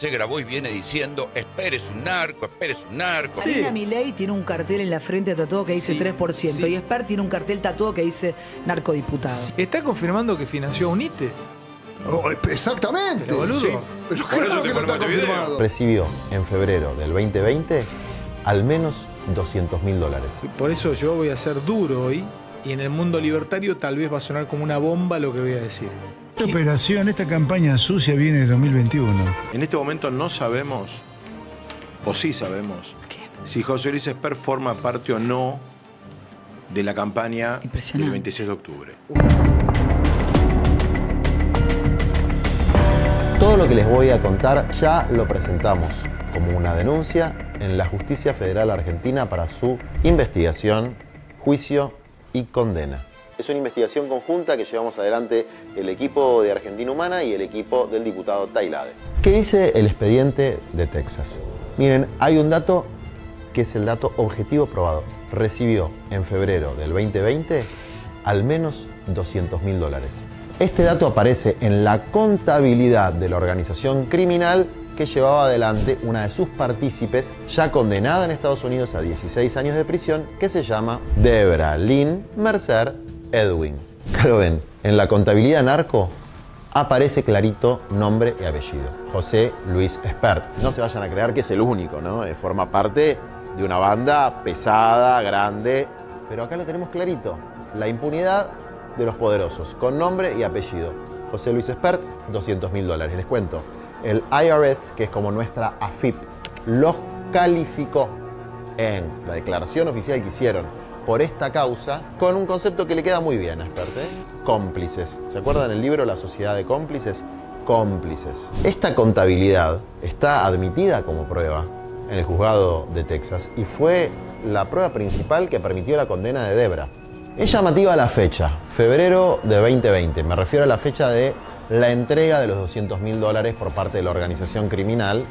Se grabó y viene diciendo, Esper es un narco, Esper es un narco. Sí. Marina Milei tiene un cartel en la frente tatuado que dice 3%. Y Esper tiene un cartel tatuado que dice narcodiputado. Sí. ¿Está confirmando que financió a UNITE? Oh, exactamente. Pero, boludo. Sí. Pero claro que no está confirmado. Recibió en febrero del 2020 al menos $200.000. Por eso yo voy a ser duro hoy, y en el mundo libertario tal vez va a sonar como una bomba lo que voy a decir. Esta operación, esta campaña sucia viene de 2021. En este momento no sabemos, o sí sabemos, si José Luis Esper forma parte o no de la campaña del 26 de octubre. Todo lo que les voy a contar ya lo presentamos como una denuncia en la Justicia Federal Argentina para su investigación, juicio y condena. Es una investigación conjunta que llevamos adelante el equipo de Argentina Humana y el equipo del diputado Tailade. ¿Qué dice el expediente de Texas? Miren, hay un dato que es el dato objetivo probado. Recibió en febrero del 2020 al menos $200.000. Este dato aparece en la contabilidad de la organización criminal que llevaba adelante una de sus partícipes, ya condenada en Estados Unidos a 16 años de prisión, que se llama Debra Lynn Mercer Edwin. Claro, ven, en la contabilidad narco aparece clarito nombre y apellido. José Luis Espert. No se vayan a creer que es el único, ¿no? Forma parte de una banda pesada, grande, pero acá lo tenemos clarito. La impunidad de los poderosos, con nombre y apellido. José Luis Espert, $200.000. Les cuento, el IRS, que es como nuestra AFIP, los calificó en la declaración oficial que hicieron por esta causa con un concepto que le queda muy bien a Espert, cómplices. ¿Se acuerdan el libro La Sociedad de Cómplices? Cómplices. Esta contabilidad está admitida como prueba en el juzgado de Texas y fue la prueba principal que permitió la condena de Debra. Es llamativa la fecha, febrero de 2020. Me refiero a la fecha de la entrega de los $200.000 por parte de la organización criminal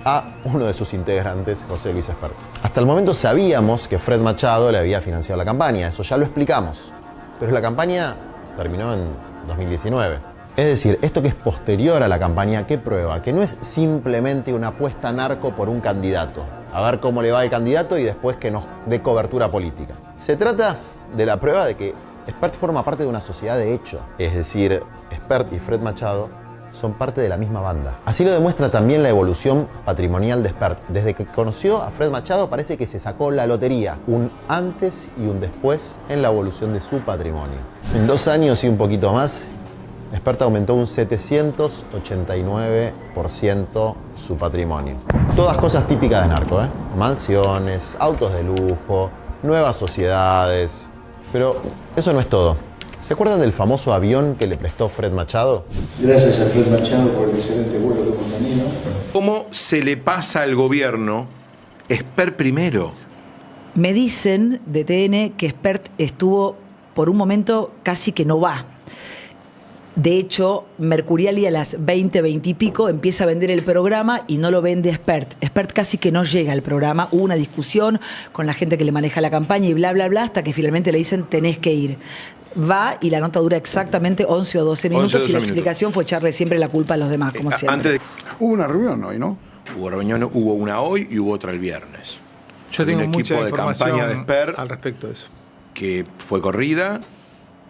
a uno de sus integrantes, José Luis Espert. Hasta el momento sabíamos que Fred Machado le había financiado la campaña, eso ya lo explicamos. Pero la campaña terminó en 2019. Es decir, esto que es posterior a la campaña, ¿qué prueba? Que no es simplemente una apuesta narco por un candidato. A ver cómo le va el candidato y después que nos dé cobertura política. Se trata de la prueba de que Espert forma parte de una sociedad de hecho. Es decir, Espert y Fred Machado son parte de la misma banda. Así lo demuestra también la evolución patrimonial de Espert. Desde que conoció a Fred Machado parece que se sacó la lotería. Un antes y un después en la evolución de su patrimonio. En 2 años y un poquito más, Espert aumentó un 789% su patrimonio. Todas cosas típicas de narco, mansiones, autos de lujo, nuevas sociedades. Pero eso no es todo. ¿Se acuerdan del famoso avión que le prestó Fred Machado? Gracias a Fred Machado por el excelente vuelo que hemos tenido. ¿Cómo se le pasa al gobierno Espert primero? Me dicen de TN que Espert estuvo por un momento casi que no va. De hecho, Mercuriali a las 20 y pico empieza a vender el programa y no lo vende Espert. Espert casi que no llega al programa. Hubo una discusión con la gente que le maneja la campaña y bla, bla, bla, hasta que finalmente le dicen tenés que ir. Va y la nota dura exactamente 11 o 12 minutos y la explicación fue echarle siempre la culpa a los demás, como siempre. Hubo una reunión hoy, ¿no? Hubo reunión, hubo una hoy y hubo otra el viernes. Yo tengo mucha equipo de información campaña de Espert al respecto de eso. Que fue corrida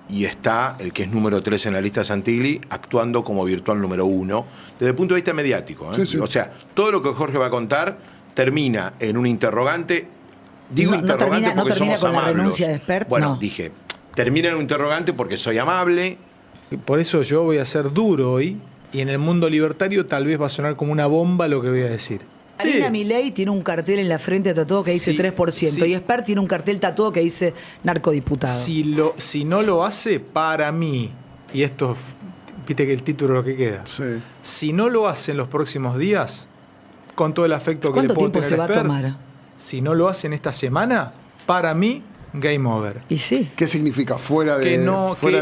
y está el que es número 3 en la lista Santilli actuando como virtual número 1 desde el punto de vista mediático. Sí, sí. O sea, todo lo que Jorge va a contar termina en un interrogante. Digo interrogante porque somos con amables. La renuncia de Espert, bueno, no. dije, termina en un interrogante porque soy amable. Y por eso yo voy a ser duro hoy, y en el mundo libertario tal vez va a sonar como una bomba lo que voy a decir. Marina Milei tiene un cartel en la frente tatuado que dice 3%. Y Espert tiene un cartel tatuado que dice narcodiputado. Si no lo hace, para mí, y esto, viste que el título es lo que queda. Sí. Si no lo hace en los próximos días, con todo el afecto que le puedo tener a ¿Cuánto tiempo se va a Espert, tomar? si no lo hace en esta semana, para mí, game over. Y sí. ¿Qué significa? Fuera de Que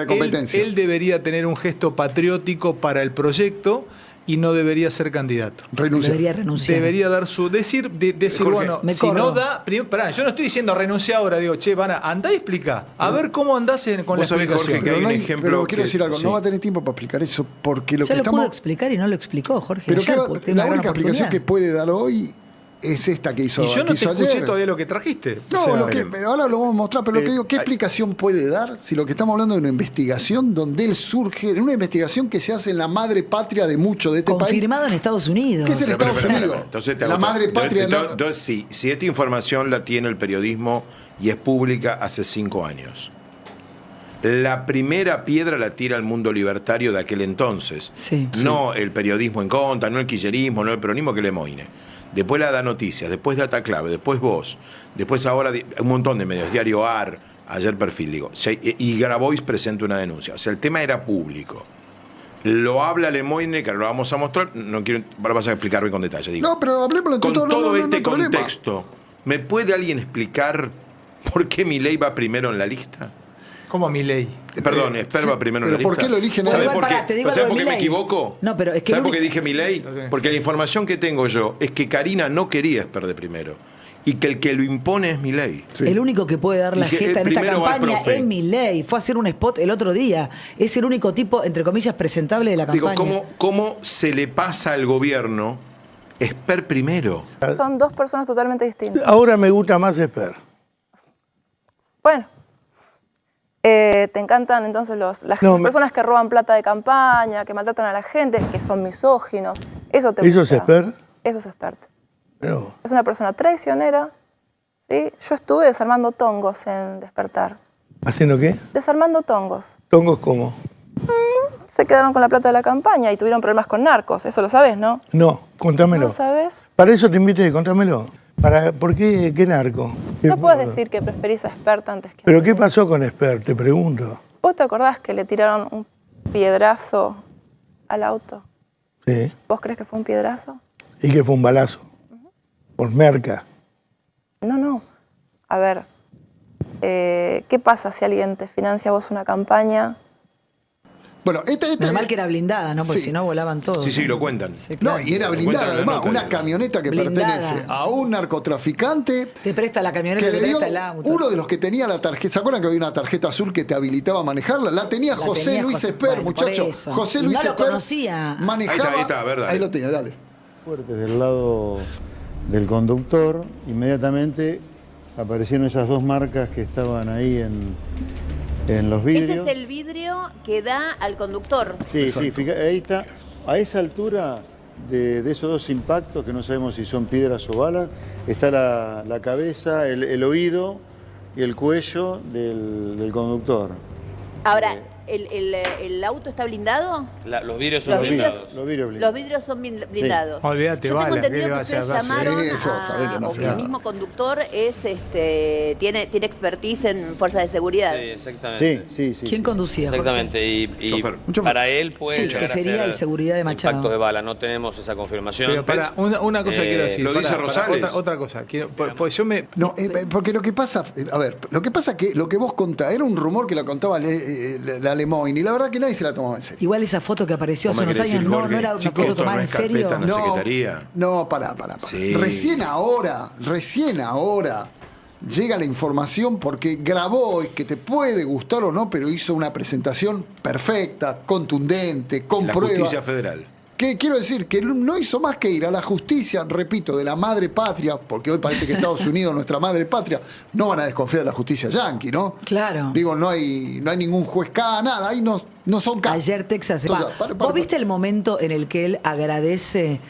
competencia. él debería tener un gesto patriótico para el proyecto y no debería ser candidato. Renuncia. Debería renunciar. Debería dar su... Decir, Jorge, bueno, me si corro. no da... Pará, yo no estoy diciendo renuncia ahora, digo, che, andá y explica. A ver cómo andás con la Vos sabés, explicación. Jorge, que hay Pero, un no ejemplo pero quiero que- decir algo, sí. no va a tener tiempo para explicar eso, porque lo Ya que lo pudo estamos... explicar y no lo explicó, Jorge. Pero ayer, que porque tiene la una gran única explicación oportunidad. que puede dar hoy es esta que hizo, Y yo no que te hizo escuché ayer. todavía lo que trajiste. No, O sea, pero ahora lo vamos a mostrar. Pero lo que digo, ¿qué explicación puede dar si lo que estamos hablando de una investigación donde él surge, en una investigación que se hace en la madre patria de mucho de este país? Confirmado en Estados Unidos. ¿Qué es el Pero, Estados pero, Unidos? Entonces te La hago- madre patria. Entonces, si esta información la tiene el periodismo y es pública hace 5 años, la primera piedra la tira el mundo libertario de aquel entonces. Sí. No el periodismo en contra, no el kirchnerismo, no el peronismo que le moine. Después la da Noticias, después Data Clave, después Vos, después ahora un montón de medios, Diario AR, ayer Perfil, digo. Y Grabois presenta una denuncia. O sea, el tema era público. Lo habla Lemoyne, que ahora lo vamos a mostrar. No quiero, ahora vas a explicarme con detalle. Digo, No, pero hablemoslo entre con todos. todo no hay este problema. contexto, ¿me puede alguien explicar por qué Milei va primero en la lista? como Milei. Perdón, Esper va primero en la pero lista. ¿por qué lo eligen a él? ¿Sabes Igual, por qué, pará, te digo ¿sabes algo por de qué me Milei. equivoco? No, pero es que ¿Sabes el por qué único- dije Milei? Porque la información que tengo yo es que Karina no quería Esper de primero. Y que el que lo impone es Milei. El único que puede dar la Y que gesta en esta primero va el campaña profe. es Milei. Fue a hacer un spot el otro día. Es el único tipo, entre comillas, presentable de la Digo, campaña. ¿cómo se le pasa al gobierno Esper primero? Son dos personas totalmente distintas. Ahora me gusta más Esper. Bueno, te encantan entonces las No, me- personas que roban plata de campaña, que maltratan a la gente, que son misóginos. Eso te ¿Eso gusta. es Esper? Eso es Esper. No. Es una persona traicionera. ¿Sí? Yo estuve desarmando tongos en Despertar. ¿Haciendo qué? Desarmando tongos. ¿Tongos cómo? Se quedaron con la plata de la campaña y tuvieron problemas con narcos. Eso lo sabes, ¿no? No, contámelo. ¿No sabes? Para eso te invité, contámelo. ¿Por qué narco? No puedes decir que preferís a Esper antes que a ¿Pero mí. qué pasó con Esper? Te pregunto. ¿Vos te acordás que le tiraron un piedrazo al auto? Sí. ¿Vos crees que fue un piedrazo? Y que fue un balazo. Por merca. No. A ver, ¿qué pasa si alguien te financia a vos una campaña? Bueno, Normal que era blindada, ¿no? Porque Sí. si no volaban todos. Sí, lo cuentan. Sí, No, claro. y era Lo blindada cuentan en la además, nota, una digo. camioneta que Blindada. pertenece a un narcotraficante Te presta la camioneta, que te le dio presta el auto. uno de los que tenía la tarjeta. ¿Se acuerdan que había una tarjeta azul que te habilitaba a manejarla? La tenía La José tenía Luis José- Esper, bueno, por muchachos. eso. José Y Luis no lo Esper conocía. manejaba. Ahí está, a ver, dale. Ahí lo tiene, dale. Fuertes del lado del conductor, inmediatamente aparecieron esas dos marcas que estaban ahí en los vidrios. Ese es el vidrio que da al conductor. Sí, Exacto. sí, ahí está. A esa altura de esos dos impactos, que no sabemos si son piedras o balas, está la cabeza, el oído y el cuello del conductor. Ahora, ¿el auto está blindado? Los vidrios son Los vidrios, blindados. Los vidrios los blindados. vidrios son blindados. Olvídate, Yo tengo bala, ¿qué entendido le que vas a ustedes hacer? llamaron Sí, eso, sabés que no o hace que el nada. mismo conductor es, tiene expertise en fuerzas de seguridad. Sí, exactamente. Sí. ¿Quién conducía? Jorge? Exactamente, y Chofer. Un chofer. para él puede Sí, llegar que a sería ser el seguridad de Machado. impactos de bala. No tenemos esa confirmación. Pero para, una cosa quiero decir. lo dice Pará, Rosales. otra cosa. Pues yo me. No, porque lo que pasa, a ver, lo que pasa que lo que vos contás era un rumor que lo contaba la Lemoyne y la verdad que nadie se la tomaba en serio. Igual esa foto que apareció hace ¿Cómo me unos querés años decir, no Jorge? era una Chicos, foto esto tomada no en es carpeta, serio. no es secretaría. No, pará. Sí. Recién ahora llega la información porque grabó, y que te puede gustar o no, pero hizo una presentación perfecta, contundente, con La pruebas. justicia federal. Que quiero decir que no hizo más que ir a la justicia, repito, de la madre patria, porque hoy parece que Estados Unidos, nuestra madre patria, no van a desconfiar de la justicia yanqui, ¿no? Claro. Digo, no hay ningún juez K, nada, ahí no son K. Ayer Texas. Entonces, para. ¿Vos viste el momento en el que él agradece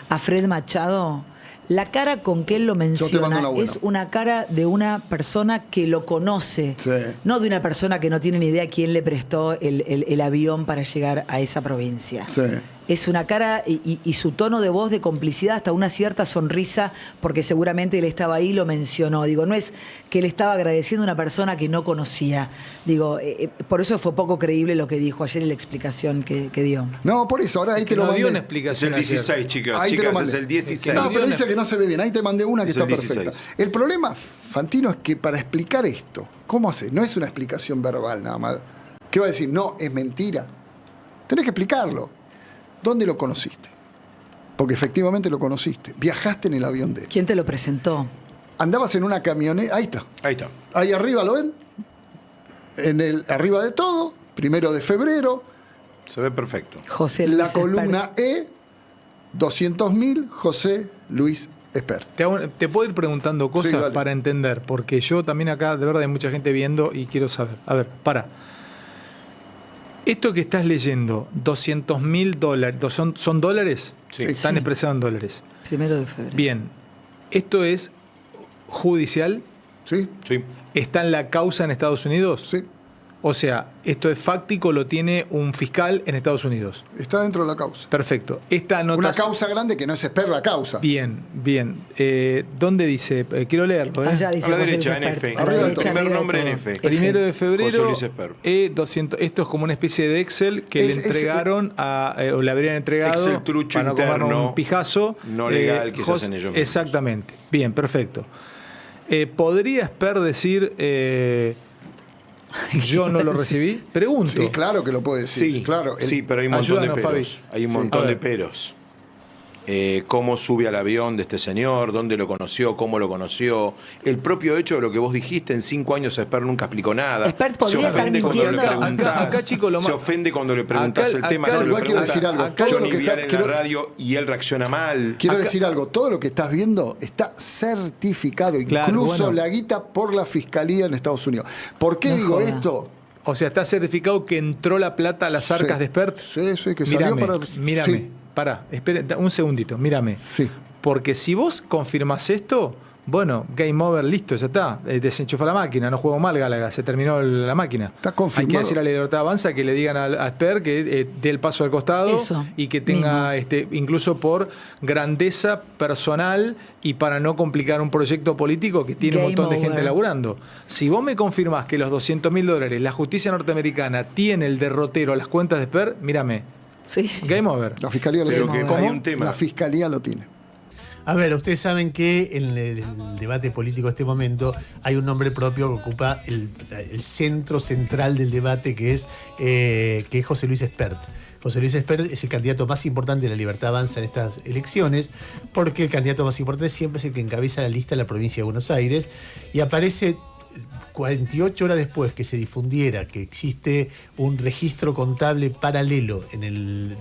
a Fred Machado? La cara con que él lo Yo te mando menciona una buena. es una cara de una persona que lo conoce, Sí. no de una persona que no tiene ni idea quién le prestó el avión para llegar a esa provincia. Sí. Es una cara y su tono de voz de complicidad, hasta una cierta sonrisa, porque seguramente él estaba ahí y lo mencionó. Digo, no es que él estaba agradeciendo a una persona que no conocía. Digo, por eso fue poco creíble lo que dijo ayer en la explicación que dio. No, por eso, ahora ahí te lo no dio mandé. una Es explicación. el ayer. 16, chicas. Ahí te lo Chicas, mandé. es el 16. No, pero dice que no se ve bien. Ahí te mandé una que Es está el 16. perfecta. El problema, Fantino, es que para explicar esto, ¿cómo hace? No es una explicación verbal nada más. ¿Qué va a decir? No, es mentira. Tenés que explicarlo. ¿Dónde lo conociste? Porque efectivamente lo conociste. Viajaste en el avión de él. ¿Quién te lo presentó? Andabas en una camioneta. Ahí está. Ahí está. Ahí arriba, ¿lo ven? Arriba de todo, 1 de febrero. Se ve perfecto. José Luis La Espert. columna E, 200.000, José Luis Espert. Te puedo ir preguntando cosas Sí, dale. para entender, porque yo también acá, de verdad, hay mucha gente viendo y quiero saber. A ver, para. Esto que estás leyendo, $200.000, ¿son dólares? Sí. Están Sí. expresados en dólares. 1 de febrero. Bien. ¿Esto es judicial? ¿Sí? Sí. ¿Está en la causa en Estados Unidos? Sí. O sea, esto es fáctico, lo tiene un fiscal en Estados Unidos. Está dentro de la causa. Perfecto. Esta nota. Una causa grande que no es Espert la causa. Bien, bien. ¿Dónde dice? Quiero leerlo. Allá dice A la José derecha, Luis en Espert. F. A la Arriba, derecha, primer arriba de nombre en todo. F. 1 de febrero, José Luis Espert. E200. Esto es como una especie de Excel que Es- le entregaron o le habrían entregado Excel trucho para no comer interno, un pijazo. no legal que se hacen ellos mismos. Exactamente. Bien, perfecto. ¿Podría Espert decir yo no lo recibí? Pregunto. Sí, claro que lo puede decir. Sí, claro. sí, pero hay un montón Ayúdanos, de peros. Fabi. Hay un Sí. montón A de ver. peros. Cómo sube al avión de este señor, dónde lo conoció, cómo lo conoció. El propio hecho de lo que vos dijiste, en 5 años Espert nunca explicó nada. Espert podría estar cuando le mintiendo. preguntás. Acá, chico, lo se más- ofende cuando le preguntás Acá- el tema. acá- se lo igual quiero pregunta decir algo. acá Todo lo Johnny que está- Vial en quiero- la radio y él reacciona mal. Quiero Acá- decir algo, todo lo que estás viendo está certificado, Claro, incluso bueno. la guita por la Fiscalía en Estados Unidos. ¿Por qué No digo joda. esto? O sea, está certificado que entró la plata a las arcas Sí. de Espert. Sí, que salió para... Mírame. Sí, Pará, espera un segundito, mírame. sí. Porque si vos confirmás esto, bueno, game over, listo, ya está. Desenchufa la máquina, no juego mal, Gálaga, se terminó la máquina. Está confirmado. Hay que decir a la Libertad Avanza que le digan a Espert que dé el paso al costado Eso y que tenga, incluso por grandeza personal y para no complicar un proyecto político que tiene un Game montón de over. gente laburando. Si vos me confirmás que los $200.000, la justicia norteamericana tiene el derrotero a las cuentas de Espert, mírame, Sí. game over. La Fiscalía lo Pero tiene. que hay un tema. La Fiscalía lo tiene. A ver, ustedes saben que en el debate político de este momento hay un nombre propio que ocupa el centro central del debate, que es José Luis Espert. José Luis Espert es el candidato más importante de la Libertad Avanza en estas elecciones, porque el candidato más importante siempre es el que encabeza la lista en la provincia de Buenos Aires, y aparece 48 horas después que se difundiera que existe un registro contable paralelo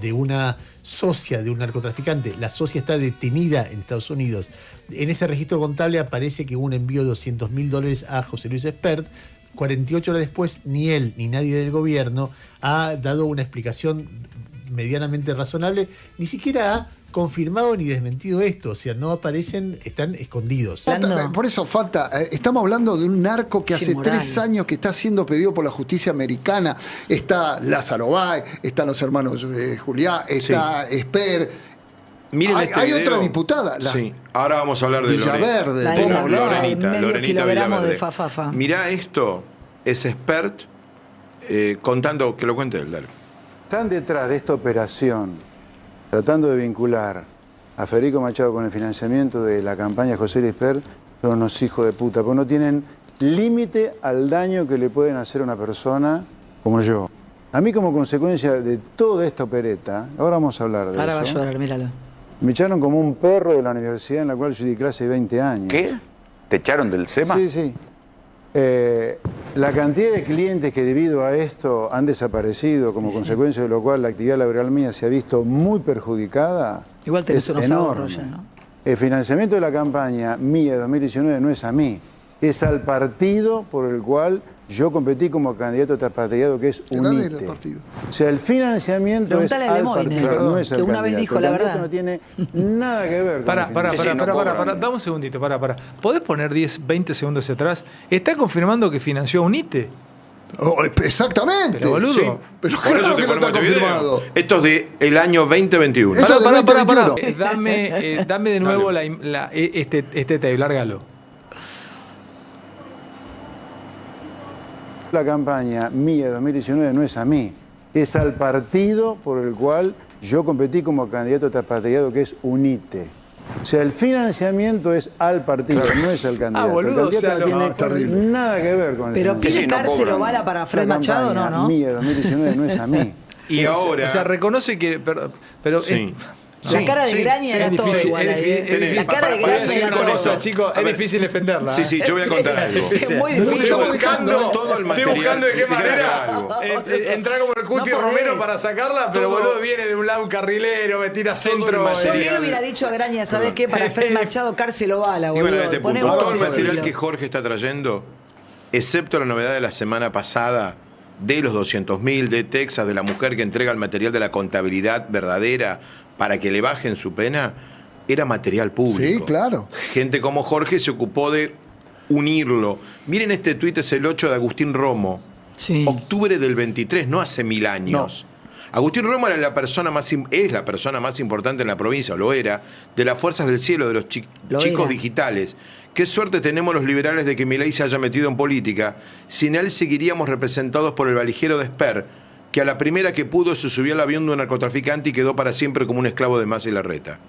de una socia de un narcotraficante. La socia está detenida en Estados Unidos. En ese registro contable aparece que hubo un envío de $200.000 a José Luis Espert. 48 horas después, ni él ni nadie del gobierno ha dado una explicación medianamente razonable, ni siquiera ha confirmado ni desmentido esto, o sea, no aparecen, están escondidos. Por eso falta, estamos hablando de un narco que Sí, hace moral. 3 años que está siendo pedido por la justicia americana. Está Lázaro Báez, están los hermanos Julián, está Espert. Miren Hay, este hay video. otra diputada, Sí. Ahora vamos a hablar de Villaverde. La de la Lorenita medio kilogramo Villaverde. de fa. Mirá esto, es Espert contando, que lo cuente él, dale. Están detrás de esta operación, tratando de vincular a Federico Machado con el financiamiento de la campaña de José Luis Espert, son unos hijos de puta, porque no tienen límite al daño que le pueden hacer a una persona como yo. A mí, como consecuencia de toda esta opereta, ahora vamos a hablar de Ahora eso, va a llorar, míralo. me echaron como un perro de la universidad en la cual yo di clase 20 años. ¿Qué? ¿Te echaron del SEMA? Sí, sí. La cantidad de clientes que debido a esto han desaparecido, como consecuencia de lo cual la actividad laboral mía se ha visto muy perjudicada, Igual tenés es unos enorme. ahorros ya, ¿no? El financiamiento de la campaña mía de 2019 no es a mí, es al partido por el cual yo competí como candidato traspatriado, que es UNITE. O sea, el financiamiento Preguntale es a al Lemoyne, partido, no es al que una vez candidato. dijo El la candidato verdad. no tiene nada que ver con el financiamiento. Dame un segundito, pará. ¿Podés poner 10, 20 segundos hacia atrás? ¿Está confirmando que financió a UNITE? Oh, exactamente. Pero, boludo. Sí, pero Por eso claro te que no está ponemos este video. confirmado. Esto es del año 2021. Eso Pará, del pará. 2021. Dame de nuevo este tape, lárgalo. La campaña mía de 2019 no es a mí, es al partido por el cual yo competí como candidato traspatriado, que es UNITE. O sea, el financiamiento es al partido, no es al candidato. Boludo, el candidato o sea, no tiene nada que ver con el Pero financiamiento. ¿pide cárcel o bala para Fred La Machado? campaña No, ¿no? mía de 2019 no es a mí, Y ahora... O sea, reconoce que... Pero Sí. La cara de Graña era todo igual. La cara de Graña era todo. Cosa, chicos, es difícil defenderla. Sí, sí, yo voy a contar algo. Es muy difícil. Estoy buscando todo el material. Estoy buscando de qué Déjame manera algo. entrar como el Cuti No podés. Romero para sacarla, pero Todo- boludo viene de un lado un carrilero, me tira Todo el centro. material. Yo que le hubiera dicho a Graña, ¿sabés qué? Para Fred Machado, cárcel o bala, Y bueno, boludo. este Poné punto. vos Todo el ese material estilo. que Jorge está trayendo, excepto la novedad de la semana pasada de los 200.000 de Texas, de la mujer que entrega el material de la contabilidad verdadera para que le bajen su pena, era material público. Sí, claro. Gente como Jorge se ocupó de unirlo. Miren este tuit, es el 8 de Agustín Romo. Sí. Octubre del 23, no hace 1000 años. Agustín Romo era es la persona más importante en la provincia, o lo era, de las fuerzas del cielo, de los Lo chicos era. digitales. Qué suerte tenemos los liberales de que Milei se haya metido en política. Sin él seguiríamos representados por el valijero de Esper, que a la primera que pudo se subió al avión de un narcotraficante y quedó para siempre como un esclavo de Massa y Larreta.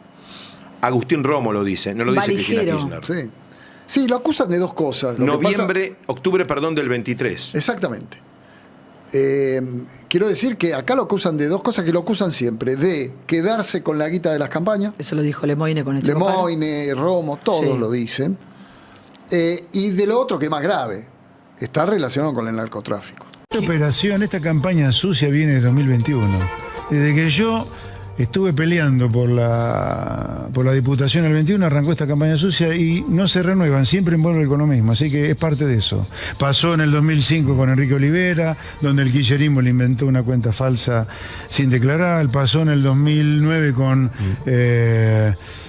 Agustín Romo lo dice, no lo dice Cristina Valijero. Kirchner. Sí. Sí, lo acusan de dos cosas. Lo que pasa- Octubre, del 23. Exactamente. Quiero decir que acá lo acusan de dos cosas que lo acusan siempre: de quedarse con la guita de las campañas. Eso lo dijo Lemoyne con el Chico Palo. Lemoyne, Romo, todos Sí. lo dicen. Y de lo otro, que es más grave, está relacionado con el narcotráfico. Esta operación, esta campaña sucia viene de 2021. Desde que yo estuve peleando por la diputación del 21, arrancó esta campaña sucia y no se renuevan, siempre envuelve el economismo, así que es parte de eso. Pasó en el 2005 con Enrique Olivera, donde el kirchnerismo le inventó una cuenta falsa sin declarar, pasó en el 2009 con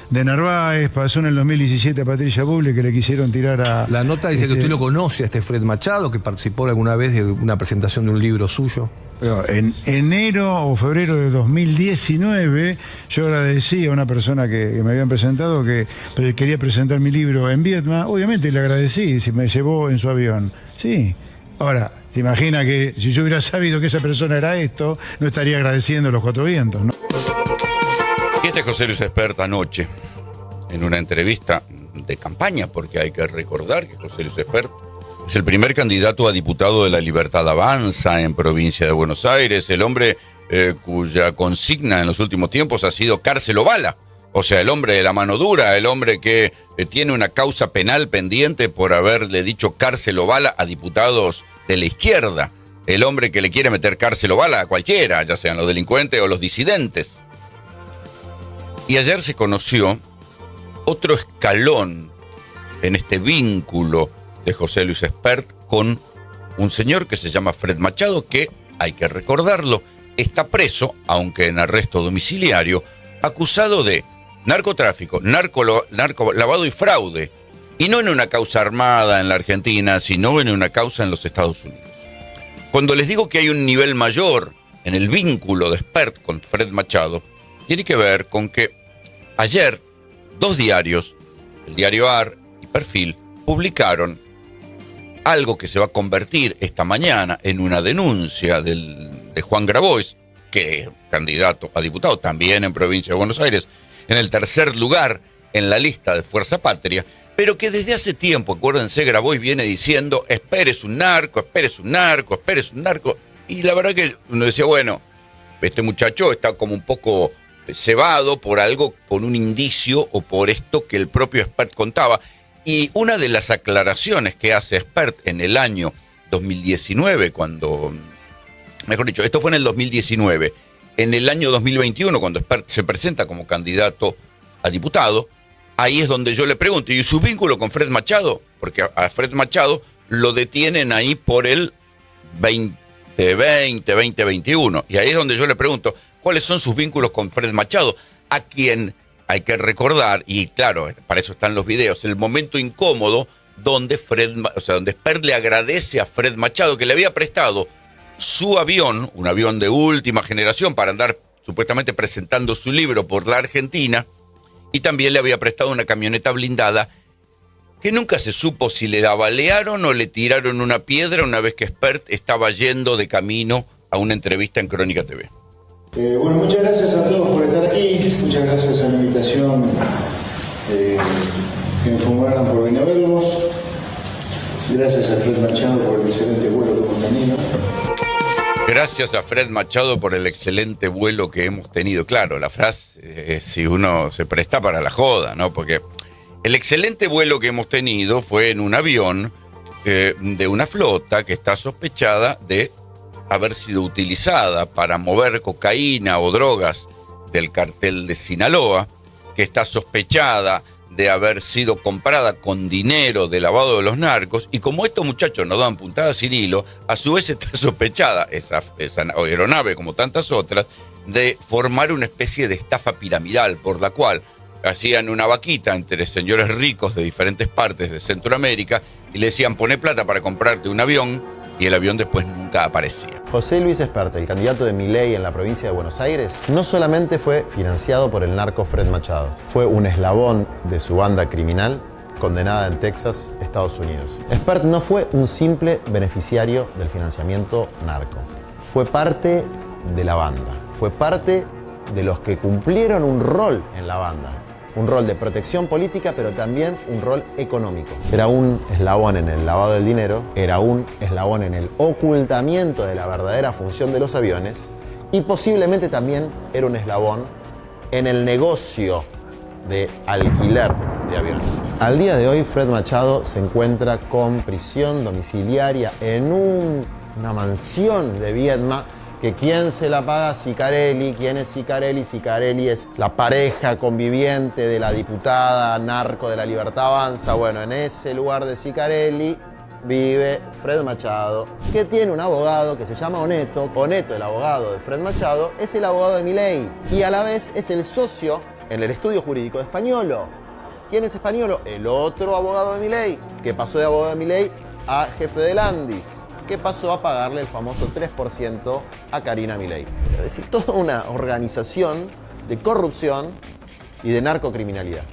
de Narváez, pasó en el 2017 a Patricia Buble, que le quisieron tirar a... La nota dice que usted lo conoce a este Fred Machado, que participó alguna vez de una presentación de un libro suyo. Pero en enero o febrero de 2019 yo agradecí a una persona que me habían presentado que quería presentar mi libro en Vietnam. Obviamente le agradecí, si me llevó en su avión. Sí. Ahora, se imagina que si yo hubiera sabido que esa persona era esto, no estaría agradeciendo los cuatro vientos, ¿no? Y este es José Luis Espert anoche, en una entrevista de campaña, porque hay que recordar que José Luis Espert es el primer candidato a diputado de la Libertad Avanza en provincia de Buenos Aires, el hombre cuya consigna en los últimos tiempos ha sido cárcel o bala. O sea, el hombre de la mano dura, el hombre que tiene una causa penal pendiente por haberle dicho cárcel o bala a diputados de la izquierda. El hombre que le quiere meter cárcel o bala a cualquiera, ya sean los delincuentes o los disidentes. Y ayer se conoció otro escalón en este vínculo de José Luis Espert con un señor que se llama Fred Machado, que, hay que recordarlo, está preso, aunque en arresto domiciliario, acusado de narcotráfico, lavado y fraude, y no en una causa armada en la Argentina, sino en una causa en los Estados Unidos. Cuando les digo que hay un nivel mayor en el vínculo de Espert con Fred Machado, tiene que ver con que ayer dos diarios, el diario AR y Perfil, publicaron algo que se va a convertir esta mañana en una denuncia de Juan Grabois, que es candidato a diputado también en provincia de Buenos Aires, en el tercer lugar en la lista de Fuerza Patria, pero que desde hace tiempo, acuérdense, Grabois viene diciendo: Espert es un narco, Espert es un narco, Espert es un narco. Y la verdad que uno decía, bueno, este muchacho está como un poco cebado por algo, por un indicio o por esto que el propio Espert contaba. Y una de las aclaraciones que hace Espert en el año 2019, cuando, mejor dicho, esto fue en el 2019, en el año 2021, cuando Espert se presenta como candidato a diputado, ahí es donde yo le pregunto, ¿y su vínculo con Fred Machado? Porque a Fred Machado lo detienen ahí por el 2021. Y ahí es donde yo le pregunto, ¿cuáles son sus vínculos con Fred Machado? A quien hay que recordar, y claro, para eso están los videos, el momento incómodo donde donde Espert le agradece a Fred Machado que le había prestado su avión, un avión de última generación para andar supuestamente presentando su libro por la Argentina, y también le había prestado una camioneta blindada que nunca se supo si le balearon o le tiraron una piedra una vez que Espert estaba yendo de camino a una entrevista en Crónica TV. Bueno, muchas gracias a todos por estar aquí, muchas gracias a la invitación que me formularon por venir a verlos, gracias a Fred Machado por el excelente vuelo que hemos tenido. gracias a Fred Machado por el excelente vuelo que hemos tenido. Claro, la frase, si uno se presta para la joda, ¿no? Porque el excelente vuelo que hemos tenido fue en un avión de una flota que está sospechada de haber sido utilizada para mover cocaína o drogas del cartel de Sinaloa, que está sospechada de haber sido comprada con dinero de lavado de los narcos, y como estos muchachos no dan puntadas sin hilo, a su vez está sospechada esa aeronave, como tantas otras, de formar una especie de estafa piramidal, por la cual hacían una vaquita entre señores ricos de diferentes partes de Centroamérica y le decían, poné plata para comprarte un avión, y el avión después nunca aparecía. José Luis Espert, el candidato de Milei en la provincia de Buenos Aires, no solamente fue financiado por el narco Fred Machado, fue un eslabón de su banda criminal condenada en Texas, Estados Unidos. Espert no fue un simple beneficiario del financiamiento narco, fue parte de la banda, fue parte de los que cumplieron un rol en la banda. Un rol de protección política, pero también un rol económico. Era un eslabón en el lavado del dinero, era un eslabón en el ocultamiento de la verdadera función de los aviones y posiblemente también era un eslabón en el negocio de alquiler de aviones. Al día de hoy, Fred Machado se encuentra con prisión domiciliaria en una mansión de Viedma. Que quién se la paga, Sicarelli. ¿Quién es Sicarelli? Sicarelli es la pareja conviviente de la diputada narco de la Libertad Avanza. Bueno, en ese lugar de Sicarelli vive Fred Machado, que tiene un abogado que se llama Oneto. Oneto, el abogado de Fred Machado, es el abogado de Milei y a la vez es el socio en el estudio jurídico de Españolo. ¿Quién es Españolo? El otro abogado de Milei, que pasó de abogado de Milei a jefe de Landis, que pasó a pagarle el famoso 3% a Karina Milei. Es decir, toda una organización de corrupción y de narcocriminalidad.